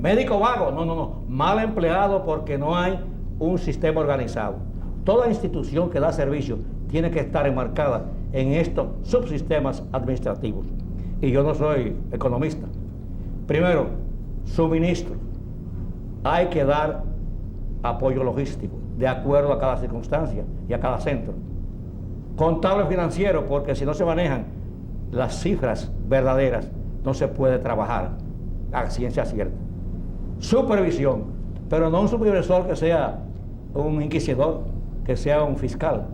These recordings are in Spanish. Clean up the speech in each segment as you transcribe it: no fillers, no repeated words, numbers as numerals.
Médico vago, no, mal empleado porque no hay un sistema organizado. Toda institución que da servicio tiene que estar enmarcada en estos subsistemas administrativos. Y yo no soy economista. Primero, suministro. Hay que dar apoyo logístico de acuerdo a cada circunstancia y a cada centro. Contable financiero, porque si no se manejan las cifras verdaderas, no se puede trabajar a ciencia cierta. Supervisión, pero no un supervisor que sea un inquisidor, que sea un fiscal,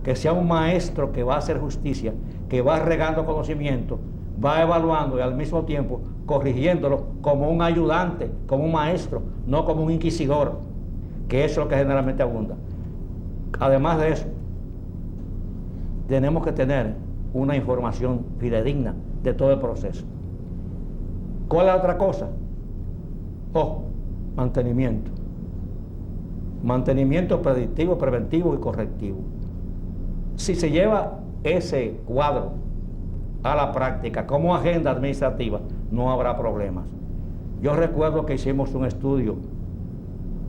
que sea un maestro que va a hacer justicia, que va regando conocimiento, va evaluando y al mismo tiempo corrigiéndolo como un ayudante, como un maestro, no como un inquisidor, que eso es lo que generalmente abunda. Además de eso, tenemos que tener una información fidedigna de todo el proceso. ¿Cuál es la otra cosa? Mantenimiento. Mantenimiento predictivo, preventivo y correctivo. Si se lleva ese cuadro a la práctica como agenda administrativa, no habrá problemas. Yo recuerdo que hicimos un estudio,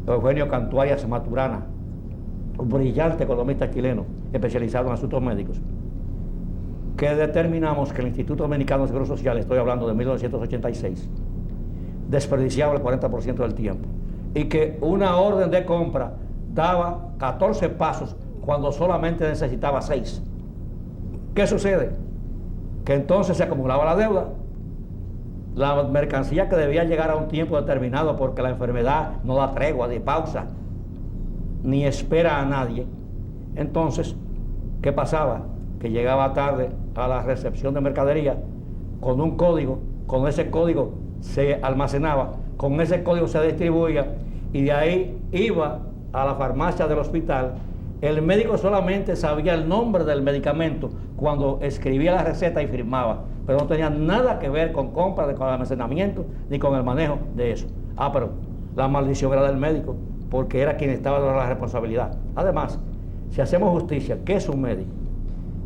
Eugenio Cantuarias Maturana, un brillante economista chileno especializado en asuntos médicos, que determinamos que el Instituto Dominicano de Seguro Social, estoy hablando de 1986, desperdiciaba el 40% del tiempo y que una orden de compra daba 14 pasos cuando solamente necesitaba 6. ¿Qué sucede? Que entonces se acumulaba la deuda, la mercancía que debía llegar a un tiempo determinado porque la enfermedad no da tregua, ni pausa, ni espera a nadie. Entonces, ¿qué pasaba? Que llegaba tarde a la recepción de mercadería con un código, con ese código se almacenaba, con ese código se distribuía y de ahí iba a la farmacia del hospital. El médico solamente sabía el nombre del medicamento cuando escribía la receta y firmaba, pero no tenía nada que ver con compra, con el almacenamiento, ni con el manejo de eso. Pero la maldición era del médico, porque era quien estaba dando la responsabilidad. Además, si hacemos justicia, ¿qué es un médico?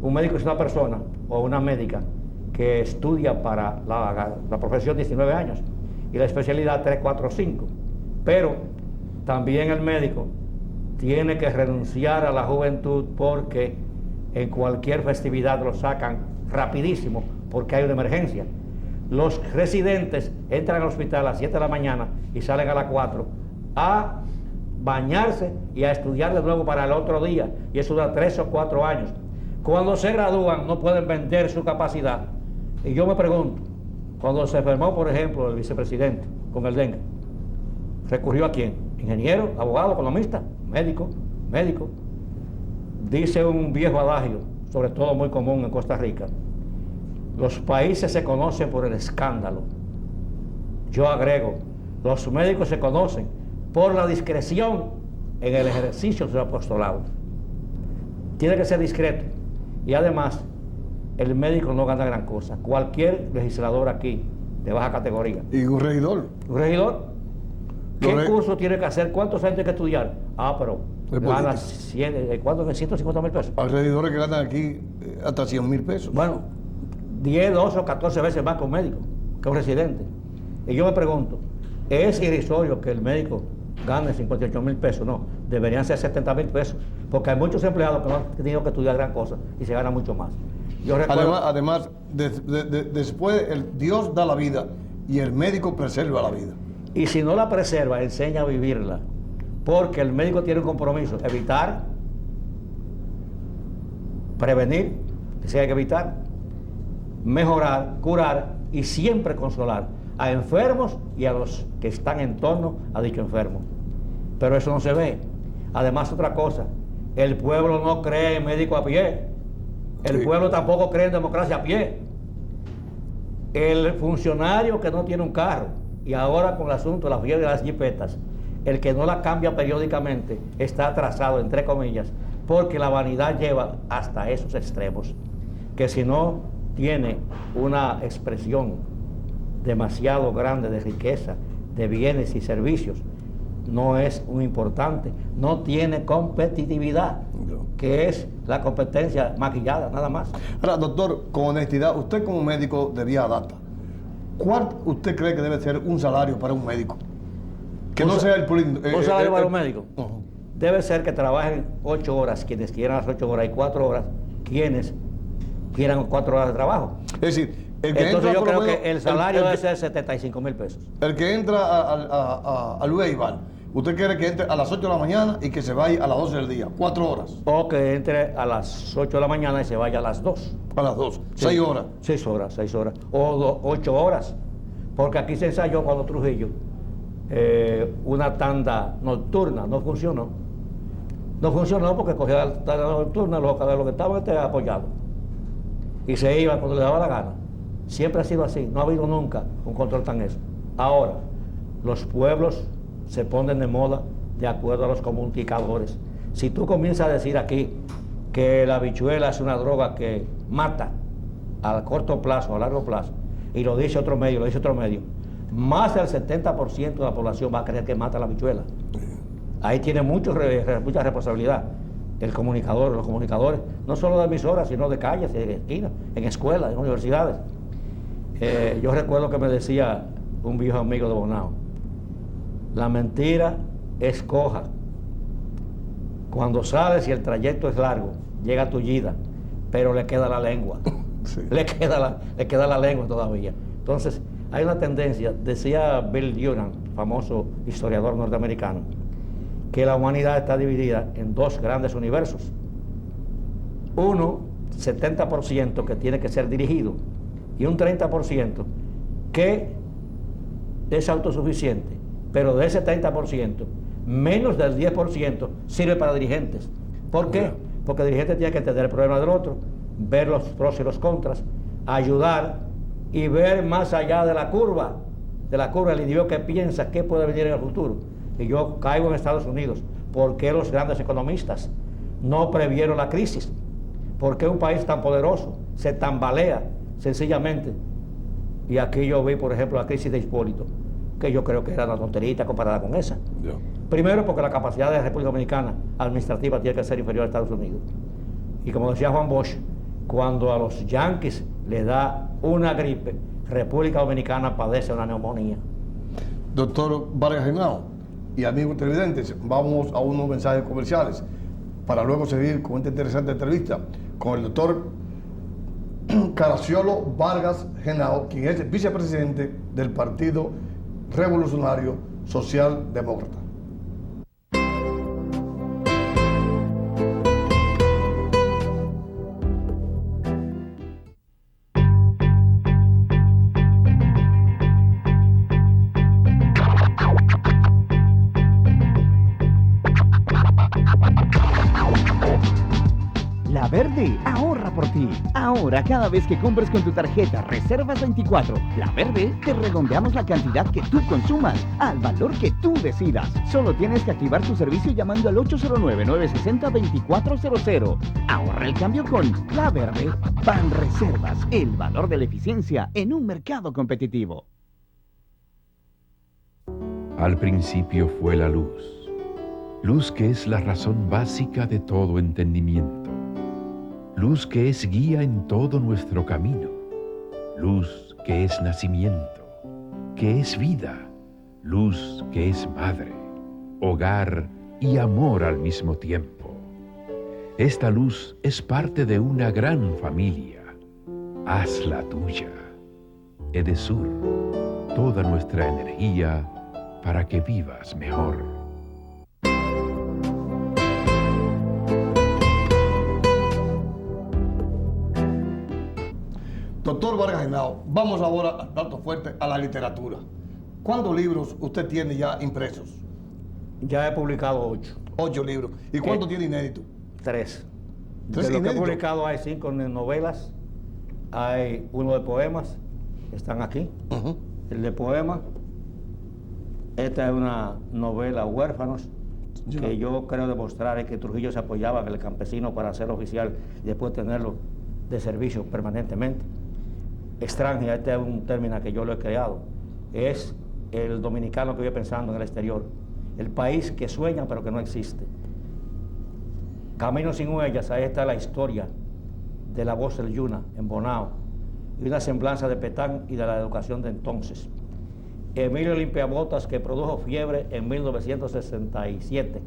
Un médico es una persona o una médica que estudia para la profesión 19 años y la especialidad 3, 4, 5. Pero también el médico tiene que renunciar a la juventud porque en cualquier festividad lo sacan rapidísimo porque hay una emergencia. Los residentes entran al hospital a las 7 de la mañana y salen a las 4 a bañarse y a estudiar de nuevo para el otro día, y eso dura 3 o 4 años. Cuando se gradúan no pueden vender su capacidad. Y yo me pregunto, cuando se enfermó, por ejemplo, el vicepresidente con el dengue, ¿recurrió a quién? ¿Ingeniero, abogado, economista? Médico. Dice un viejo adagio, sobre todo muy común en Costa Rica: los países se conocen por el escándalo. Yo agrego, los médicos se conocen por la discreción en el ejercicio de su apostolado. Tiene que ser discreto. Y además, el médico no gana gran cosa. Cualquier legislador aquí, de baja categoría. ¿Y un regidor? ¿Un regidor? ¿Qué curso tiene que hacer? ¿Cuántos años tiene que estudiar? Pero gana 150 mil pesos. Hay regidores que ganan aquí hasta 100 mil pesos. Bueno, 10, 12 o 14 veces más que un médico, que un residente. Y yo me pregunto, ¿es irrisorio que el médico gane 58 mil pesos? No, deberían ser 70 mil pesos, porque hay muchos empleados que no han tenido que estudiar gran cosa y se gana mucho más. Yo recuerdo, además después el Dios da la vida y el médico preserva la vida. Y si no la preserva, enseña a vivirla, porque el médico tiene un compromiso: evitar, prevenir, si hay que evitar, mejorar, curar y siempre consolar a enfermos y a los que están en torno a dicho enfermo. Pero eso no se ve. Además, otra cosa, el pueblo no cree en médico a pie. El pueblo tampoco cree en democracia a pie. El funcionario que no tiene un carro, y ahora con el asunto de la fiebre de las jipetas, el que no la cambia periódicamente está atrasado, entre comillas, porque la vanidad lleva hasta esos extremos, que si no tiene una expresión demasiado grande de riqueza, de bienes y servicios, no es un importante, no tiene competitividad, que es la competencia maquillada, nada más. Ahora, doctor, con honestidad, usted como médico de vía data, ¿cuál usted cree que debe ser un salario para un médico? Que no sea el un salario para los médicos. Ujú. Debe ser que trabajen 8 horas, quienes quieran las 8 horas, y 4 horas, quienes quieran 4 horas de trabajo. Es decir, el que Entonces entra yo por lo creo menos- que el salario el debe que- ser 75,000 pesos. El que entra al Weibal, usted quiere que entre a las 8 de la mañana y que se vaya a las 12 del día, 4 horas, O que entre a las 8 de la mañana y se vaya a las 2. a las 2, Sí. 6 horas. 6 horas, 6 horas. O 8 horas. Porque aquí se ensayó cuando Trujillo una tanda nocturna, no funcionó. No funcionó porque cogía la tanda nocturna, los que estaban apoyados. Y se iban cuando le daba la gana. Siempre ha sido así, no ha habido nunca un control tan eso. Ahora, los pueblos se ponen de moda de acuerdo a los comunicadores. Si tú comienzas a decir aquí que la habichuela es una droga que mata a corto plazo, a largo plazo, y lo dice otro medio, más del 70% de la población va a creer que mata la habichuela. Ahí tiene mucha responsabilidad el comunicador, los comunicadores, no solo de emisoras, sino de calles, de esquinas, en escuelas, en universidades. Yo recuerdo que me decía un viejo amigo de Bonao, la mentira es coja. Cuando sales y el trayecto es largo, llega tullida, pero le queda la lengua. Sí. Le queda la lengua todavía. Entonces, hay una tendencia, decía Bill Duran, famoso historiador norteamericano, que la humanidad está dividida en 2 grandes universos. Uno, 70% que tiene que ser dirigido, y un 30% que es autosuficiente, pero de ese 30%, menos del 10% sirve para dirigentes. ¿Por qué? Yeah. Porque el dirigente tiene que entender el problema del otro, ver los pros y los contras, ayudar y ver más allá de la curva, el individuo que piensa qué puede venir en el futuro. Y yo caigo en Estados Unidos. ¿Por qué los grandes economistas no previeron la crisis? ¿Por qué un país tan poderoso se tambalea sencillamente? Y aquí yo vi, por ejemplo, la crisis de Hipólito, que yo creo que era una tonterita comparada con esa. Ya. Primero, porque la capacidad de la República Dominicana administrativa tiene que ser inferior a Estados Unidos. Y como decía Juan Bosch, cuando a los yanquis le da una gripe, República Dominicana padece una neumonía. Doctor Vargas Henao y amigos televidentes, vamos a unos mensajes comerciales para luego seguir con esta interesante entrevista con el doctor Caraciolo Vargas Henao, quien es el vicepresidente del Partido Revolucionario Socialdemócrata. La Verde ahorra por ti. Ahora, cada vez que compres con tu tarjeta Reservas 24, La Verde, te redondeamos la cantidad que tú consumas al valor que tú decidas. Solo tienes que activar tu servicio llamando al 809-960-2400. Ahorra el cambio con La Verde. Ban Reservas, el valor de la eficiencia en un mercado competitivo. Al principio fue la luz que es la razón básica de todo entendimiento, luz que es guía en todo nuestro camino, luz que es nacimiento, que es vida, luz que es madre, hogar y amor al mismo tiempo. Esta luz es parte de una gran familia. Hazla tuya. Edesur, toda nuestra energía para que vivas mejor. Doctor Vargas Henao, vamos ahora al plato fuerte, a la literatura. ¿Cuántos libros usted tiene ya impresos? Ya he publicado 8. 8 libros. ¿Y cuántos tiene inédito? 3. ¿Tres De lo que he inéditos? publicado hay 5 novelas, hay 1 de poemas, que están aquí, Ujú. el de poemas. Esta es una novela, Huérfanos, Ya. que yo creo demostrar es que Trujillo se apoyaba en el campesino para ser oficial y después tenerlo de servicio permanentemente. Extranjera, este es un término que yo lo he creado, es el dominicano que vive pensando en el exterior, el país que sueña pero que no existe. Camino sin huellas, ahí está la historia de la voz del Yuna en Bonao y una semblanza de Petán y de la educación de entonces. Emilio Limpiabotas, que produjo Fiebre en 1967.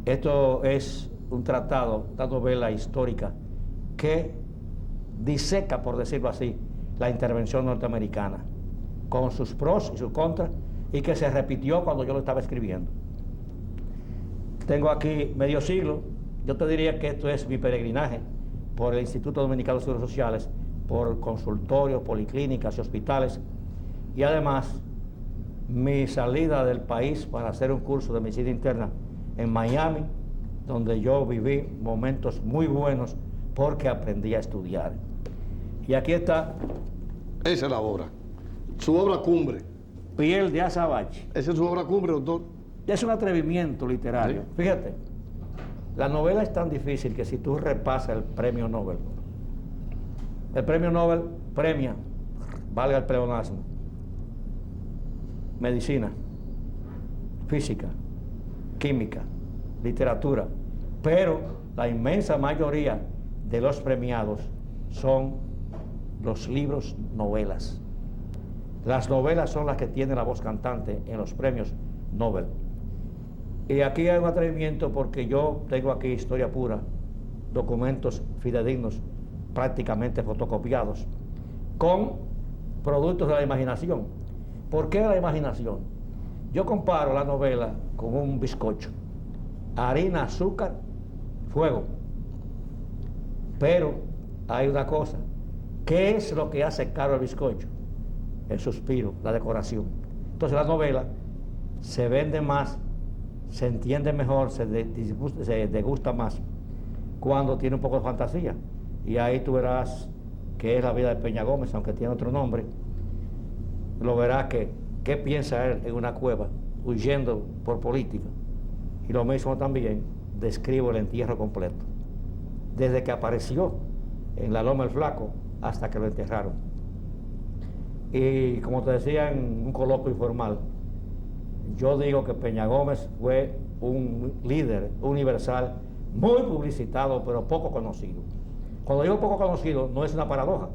Esto es un tratado, una novela histórica que diseca, por decirlo así, la intervención norteamericana, con sus pros y sus contras, y que se repitió cuando yo lo estaba escribiendo. Tengo aquí medio siglo. Yo te diría que esto es mi peregrinaje por el Instituto Dominicano de Estudios Sociales, por consultorios, policlínicas y hospitales, y además mi salida del país para hacer un curso de medicina interna en Miami, donde yo viví momentos muy buenos porque aprendí a estudiar. Y aquí está. Esa es la obra. Su obra cumbre. Piel de Azabache. Esa es su obra cumbre, doctor. Es un atrevimiento literario. Sí. Fíjate, la novela es tan difícil que si tú repasas el premio Nobel, el premio Nobel premia, valga el pleonasmo, medicina, física, química, literatura, pero la inmensa mayoría de los premiados son los libros novelas. Las novelas son las que tienen la voz cantante en los premios Nobel. Y aquí hay un atrevimiento porque yo tengo aquí historia pura, documentos fidedignos, prácticamente fotocopiados, con productos de la imaginación. ¿Por qué la imaginación? Yo comparo la novela con un bizcocho. Harina, azúcar, fuego. Pero hay una cosa. ¿Qué es lo que hace caro el bizcocho? El suspiro, la decoración. Entonces la novela se vende más, se entiende mejor, se degusta más cuando tiene un poco de fantasía. Y ahí tú verás que es la vida de Peña Gómez, aunque tiene otro nombre. Lo verás que qué piensa él en una cueva, huyendo por política. Y lo mismo también describo el entierro completo, desde que apareció en la Loma del Flaco hasta que lo enterraron. Y como te decía en un coloquio informal, yo digo que Peña Gómez fue un líder universal muy publicitado, pero poco conocido. Cuando digo poco conocido, no es una paradoja,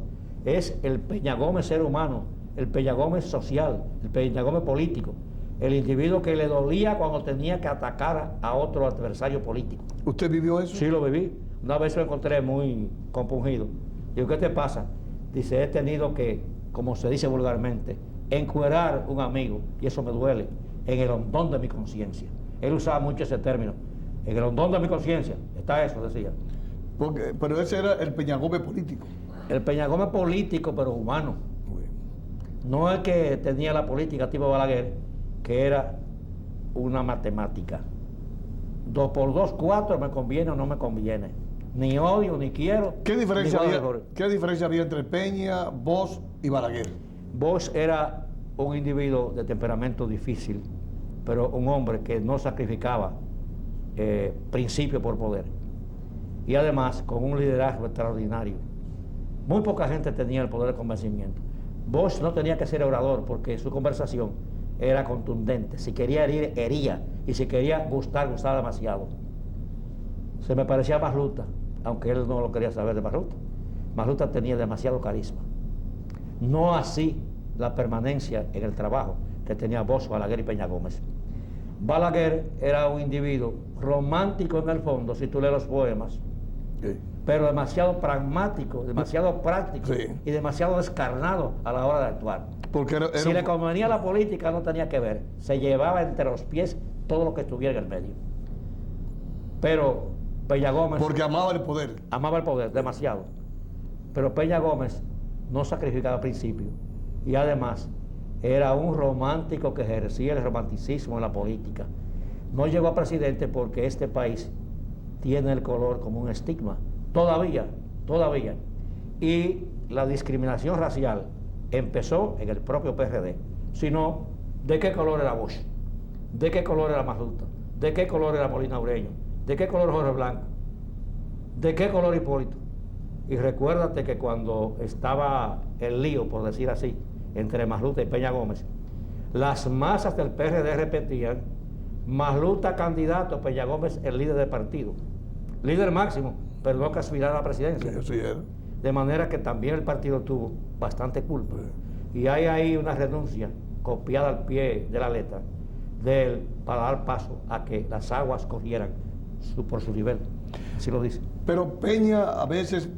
es el Peña Gómez ser humano, el Peña Gómez social, el Peña Gómez político, el individuo que le dolía cuando tenía que atacar a otro adversario político. ¿Usted vivió eso? Sí, lo viví. Una vez lo encontré muy compungido. Digo, ¿qué te pasa? Dice, he tenido que, como se dice vulgarmente, encuerar un amigo, y eso me duele, en el hondón de mi conciencia. Él usaba mucho ese término. En el hondón de mi conciencia está eso, decía. Pero ese era el Peña Gómez político. El Peña Gómez político, pero humano. No el que tenía la política tipo Balaguer, que era una matemática. 2 por 2, 4, me conviene o no me conviene. Ni odio, ni quiero. ¿Qué diferencia había entre Peña, Bosch y Balaguer? Bosch era un individuo de temperamento difícil, pero un hombre que no sacrificaba principio por poder. Y además con un liderazgo extraordinario. Muy poca gente tenía el poder de convencimiento. Bosch no tenía que ser orador porque su conversación era contundente. Si quería herir, hería. Y si quería gustar, gustaba demasiado. Se me parecía a Masluta, aunque él no lo quería saber de Masluta. Masluta tenía demasiado carisma. No así la permanencia en el trabajo que tenía Bosch, Balaguer y Peña Gómez. Balaguer era un individuo romántico en el fondo, si tú lees los poemas, Sí. pero demasiado pragmático, demasiado práctico, Sí. y demasiado descarnado a la hora de actuar. Porque era Si le convenía la política, no tenía que ver. Se llevaba entre los pies todo lo que estuviera en el medio. Pero Peña Gómez... Porque amaba el poder. Amaba el poder, demasiado. Pero Peña Gómez no sacrificaba principios. Y además, era un romántico que ejercía el romanticismo en la política. No llegó a presidente porque este país tiene el color como un estigma. Todavía. Y la discriminación racial empezó en el propio PRD. Si no, ¿de qué color era Bosch? ¿De qué color era Masluta? ¿De qué color era Molina Ureño? ¿De qué color Jorge Blanco? ¿De qué color Hipólito? Y recuérdate que cuando estaba el lío, por decir así, entre Masluta y Peña Gómez, las masas del PRD repetían: Masluta candidato, Peña Gómez el líder del partido. Líder máximo, pero no que aspirara a la presidencia. Sí, así era. De manera que también el partido tuvo bastante culpa. Y hay ahí una renuncia copiada al pie de la letra de él para dar paso a que las aguas corrieran por su nivel. Así lo dice. Pero Peña a veces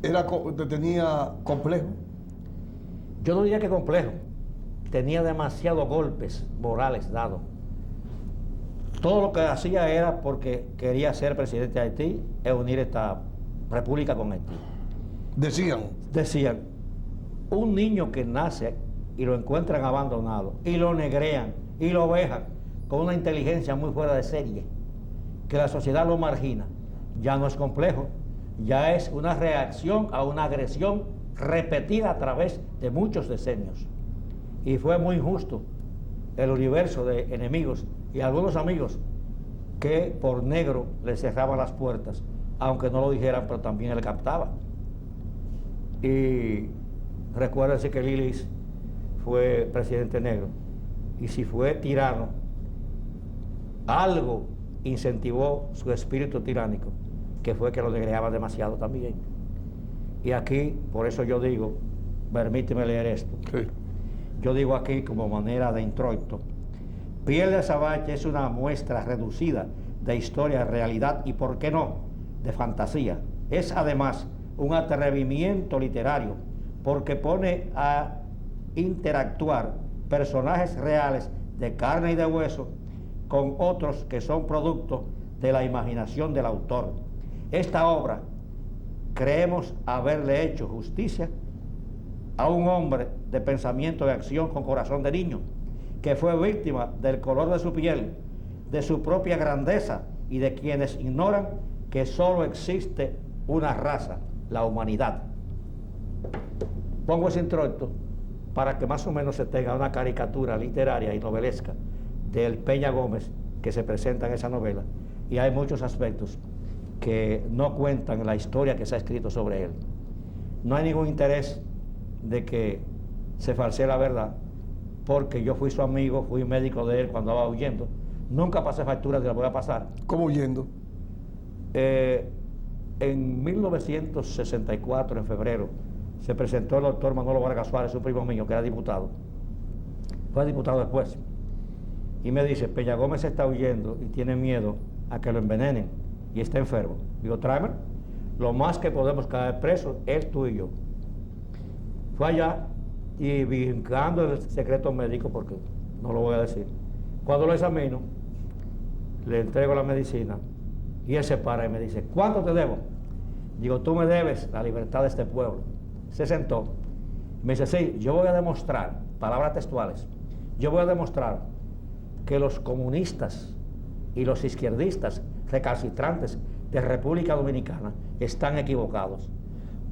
tenía complejo. Yo no diría que complejo. Tenía demasiados golpes morales dados. Todo lo que hacía era porque quería ser presidente de Haití e unir esta república con Haití. Decían, un niño que nace y lo encuentran abandonado y lo negrean y lo vejan con una inteligencia muy fuera de serie, que la sociedad lo margina, ya no es complejo, ya es una reacción a una agresión repetida a través de muchos decenios. Y fue muy injusto el universo de enemigos y algunos amigos que por negro le cerraban las puertas, aunque no lo dijeran, pero también le captaban. Y recuérdense que Lilis fue presidente negro, y si fue tirano, algo incentivó su espíritu tiránico, que fue que lo negreaba demasiado también. Y aquí, por eso yo digo, permíteme leer esto. Sí. Yo digo aquí como manera de introito, Piel de Azabache es una muestra reducida de historia, realidad y, por qué no, de fantasía. Es además un atrevimiento literario porque pone a interactuar personajes reales de carne y de hueso con otros que son producto de la imaginación del autor. Esta obra creemos haberle hecho justicia a un hombre de pensamiento y acción con corazón de niño, que fue víctima del color de su piel, de su propia grandeza y de quienes ignoran que solo existe una raza, la humanidad. Pongo ese introito para que más o menos se tenga una caricatura literaria y novelesca del Peña Gómez que se presenta en esa novela, y hay muchos aspectos que no cuentan la historia que se ha escrito sobre él. No hay ningún interés de que se falsee la verdad, porque yo fui su amigo, fui médico de él cuando estaba huyendo. Nunca pasé facturas, la voy a pasar. ¿Cómo huyendo? En 1964, en febrero, se presentó el doctor Manolo Vargas Suárez, un primo mío, que era diputado. Fue diputado después. Y me dice, Peña Gómez está huyendo y tiene miedo a que lo envenenen y está enfermo. Digo, tráeme. Lo más que podemos caer presos es tú y yo. Fue allá y brincando el secreto médico, porque no lo voy a decir. Cuando lo examino, le entrego la medicina y él se para y me dice, ¿cuánto te debo? Digo, tú me debes la libertad de este pueblo. Se sentó. Me dice, sí, yo voy a demostrar, palabras textuales, yo voy a demostrar que los comunistas y los izquierdistas recalcitrantes de República Dominicana están equivocados.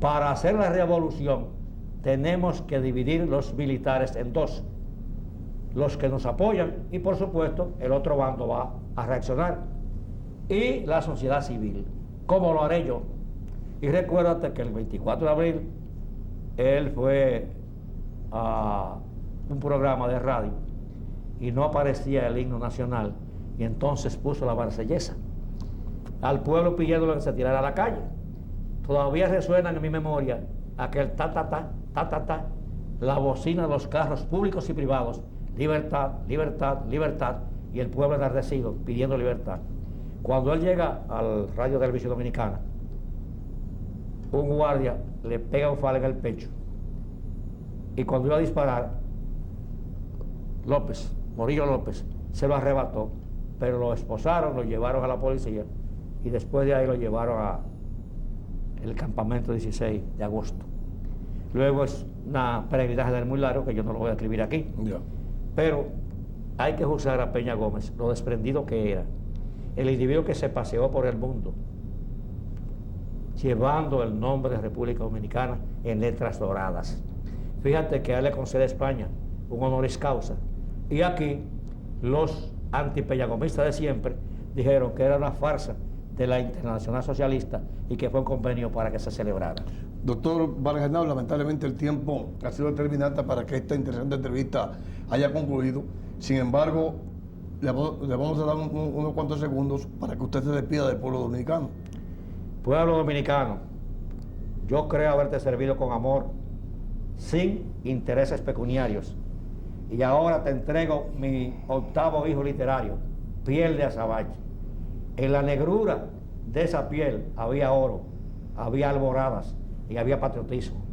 Para hacer la revolución tenemos que dividir los militares en dos, los que nos apoyan y por supuesto el otro bando va a reaccionar, y la sociedad civil. ¿Cómo lo haré yo? Y recuérdate que el 24 de abril él fue a un programa de radio y no aparecía el himno nacional, y entonces puso la Marsellesa al pueblo pidiéndole que se tirara a la calle. Todavía resuenan en mi memoria aquel ta ta ta, ta ta ta, la bocina de los carros públicos y privados, libertad, libertad, libertad, y el pueblo enardecido pidiendo libertad. Cuando él llega al Radio Televisión Dominicana, un guardia le pega un falo en el pecho, y cuando iba a disparar, Morillo López, se lo arrebató, pero lo esposaron, lo llevaron a la policía, y después de ahí lo llevaron a el campamento 16 de agosto. Luego es una peregrinaje del muy largo que yo no lo voy a escribir aquí. Yeah. Pero hay que juzgar a Peña Gómez, lo desprendido que era, el individuo que se paseó por el mundo, llevando el nombre de República Dominicana en letras doradas. Fíjate que a él le concede España un honoris causa, y aquí los antipeñagomistas de siempre dijeron que era una farsa de la Internacional Socialista y que fue un convenio para que se celebrara. Doctor Vargas Arnau, lamentablemente el tiempo ha sido determinante para que esta interesante entrevista haya concluido. Sin embargo, le vamos a dar unos cuantos segundos para que usted se despida del pueblo dominicano. Pueblo dominicano, yo creo haberte servido con amor, sin intereses pecuniarios. Y ahora te entrego mi 8º hijo literario, Piel de Azabache. En la negrura de esa piel había oro, había alboradas y había patriotismo.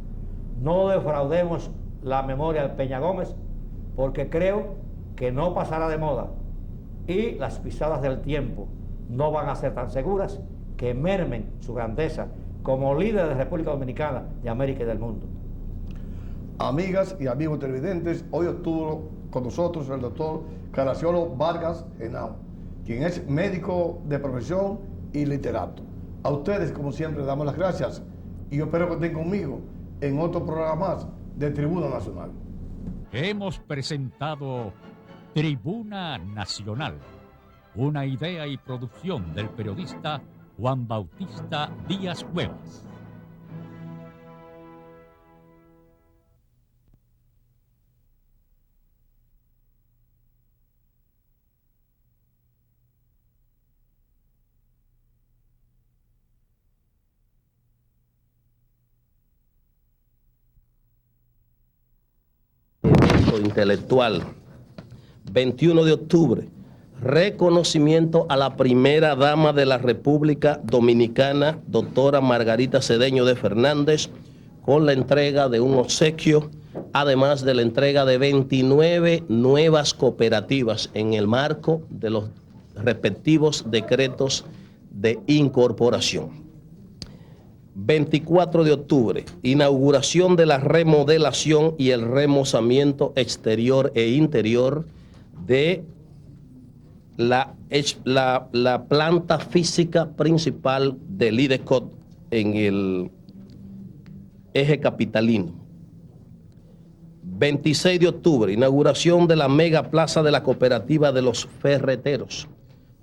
No defraudemos la memoria de Peña Gómez, porque creo que no pasará de moda y las pisadas del tiempo no van a ser tan seguras que mermen su grandeza como líder de República Dominicana, de América y del mundo. Amigas y amigos televidentes, hoy estuvo con nosotros el doctor Caraciolo Vargas Henao, quien es médico de profesión y literato. A ustedes, como siempre, damos las gracias y yo espero que estén conmigo en otro programa más de Tribuna Nacional. Hemos presentado Tribuna Nacional, una idea y producción del periodista Juan Bautista Díaz Cuevas. Intelectual. 21 de octubre, reconocimiento a la primera dama de la República Dominicana, doctora Margarita Cedeño de Fernández, con la entrega de un obsequio, además de la entrega de 29 nuevas cooperativas en el marco de los respectivos decretos de incorporación. 24 de octubre, inauguración de la remodelación y el remozamiento exterior e interior de la planta física principal del IDECOT en el eje capitalino. 26 de octubre, inauguración de la mega plaza de la cooperativa de los ferreteros.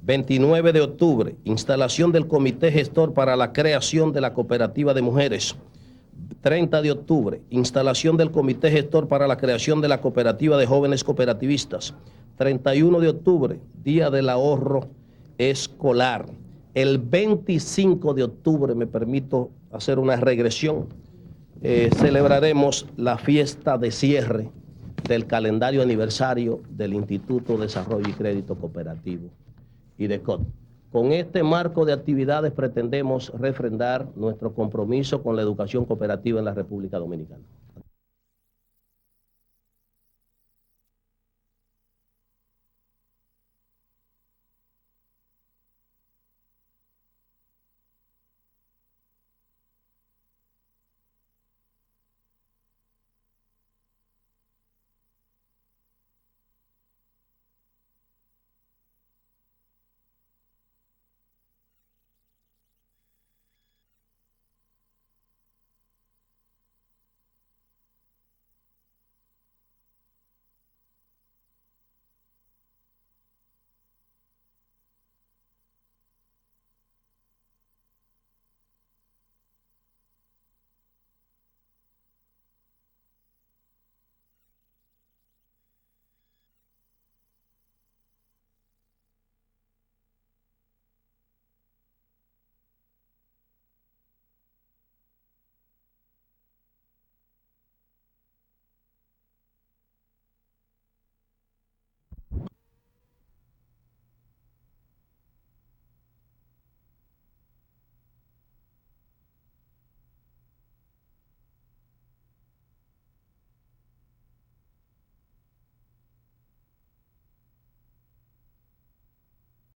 29 de octubre, instalación del comité gestor para la creación de la cooperativa de mujeres. 30 de octubre, instalación del comité gestor para la creación de la cooperativa de jóvenes cooperativistas. 31 de octubre, día del ahorro escolar. El 25 de octubre, me permito hacer una regresión, celebraremos la fiesta de cierre del calendario aniversario del Instituto de Desarrollo y Crédito Cooperativo IDECOT. Con este marco de actividades pretendemos refrendar nuestro compromiso con la educación cooperativa en la República Dominicana.